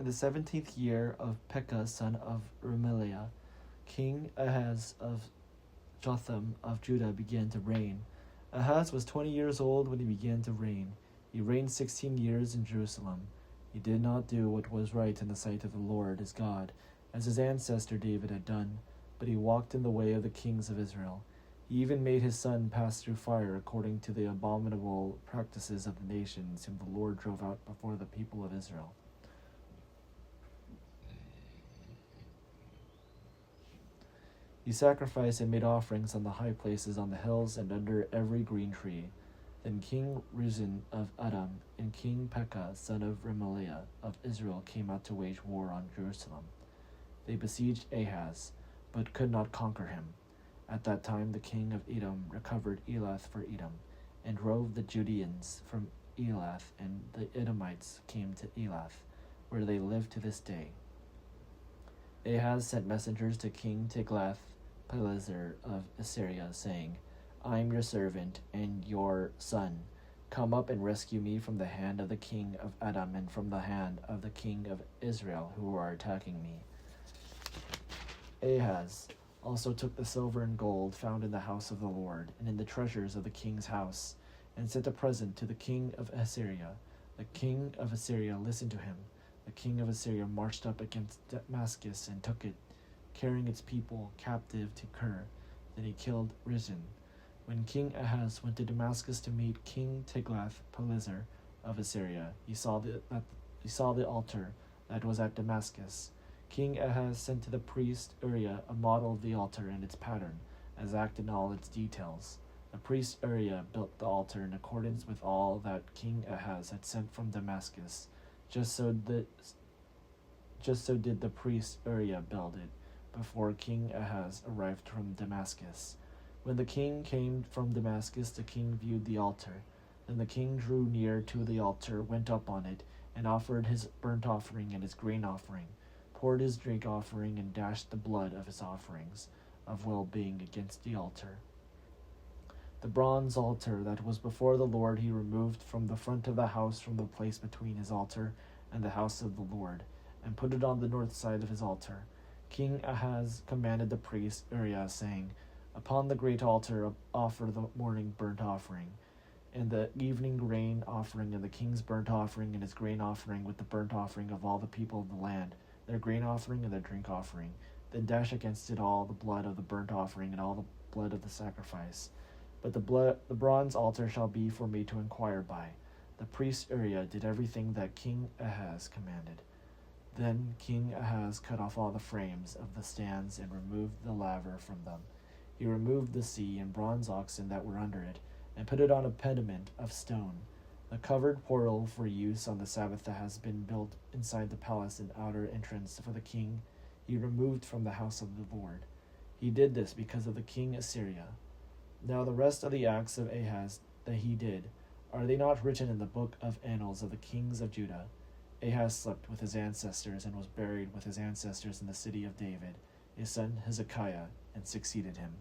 In the 17th year of Pekah son of Remaliah, King Ahaz of Jotham of Judah began to reign. Ahaz was 20 years old when he began to reign. He reigned 16 years in Jerusalem. He did not do what was right in the sight of the Lord his God, as his ancestor David had done, but he walked in the way of the kings of Israel. He even made his son pass through fire according to the abominable practices of the nations whom the Lord drove out before the people of Israel. He sacrificed and made offerings on the high places on the hills and under every green tree. Then King Rezin of Aram and King Pekah son of Remaliah of Israel came out to wage war on Jerusalem. They besieged Ahaz, but could not conquer him. At that time the king of Edom recovered Elath for Edom, and drove the Judeans from Elath, and the Edomites came to Elath, where they live to this day. Ahaz sent messengers to King Tiglath-Pileser of Assyria, saying, I am your servant and your son. Come up and rescue me from the hand of the king of Edom and from the hand of the king of Israel who are attacking me. Ahaz also took the silver and gold found in the house of the Lord and in the treasures of the king's house, and sent a present to the king of Assyria. The king of Assyria listened to him. The king of Assyria marched up against Damascus and took it, carrying its people captive to Kir. Then he killed Rezin. When King Ahaz went to Damascus to meet King Tiglath-Pileser of Assyria, he saw the altar that was at Damascus. King Ahaz sent to the priest Uriah a model of the altar and its pattern, as acted in all its details. The priest Uriah built the altar in accordance with all that King Ahaz had sent from Damascus. Just so did the priest Uriah build it before King Ahaz arrived from Damascus. When the king came from Damascus, the king viewed the altar. Then the king drew near to the altar, went up on it, and offered his burnt offering and his grain offering, poured his drink offering, and dashed the blood of his offerings of well-being against the altar. The bronze altar that was before the Lord he removed from the front of the house, from the place between his altar and the house of the Lord, and put it on the north side of his altar. King Ahaz commanded the priest Uriah, saying, Upon the great altar offer the morning burnt offering, and the evening grain offering, and the king's burnt offering, and his grain offering, with the burnt offering of all the people of the land, their grain offering and their drink offering. Then dash against it all the blood of the burnt offering and all the blood of the sacrifice. But the bronze altar shall be for me to inquire by. The priest Uriah did everything that King Ahaz commanded. Then King Ahaz cut off all the frames of the stands and removed the laver from them. He removed the sea and bronze oxen that were under it, and put it on a pediment of stone. The covered portal for use on the Sabbath that has been built inside the palace and outer entrance for the king, he removed from the house of the Lord. He did this because of the king Assyria. Now the rest of the acts of Ahaz that he did, are they not written in the book of annals of the kings of Judah? Ahaz slept with his ancestors and was buried with his ancestors in the city of David. His son Hezekiah and succeeded him.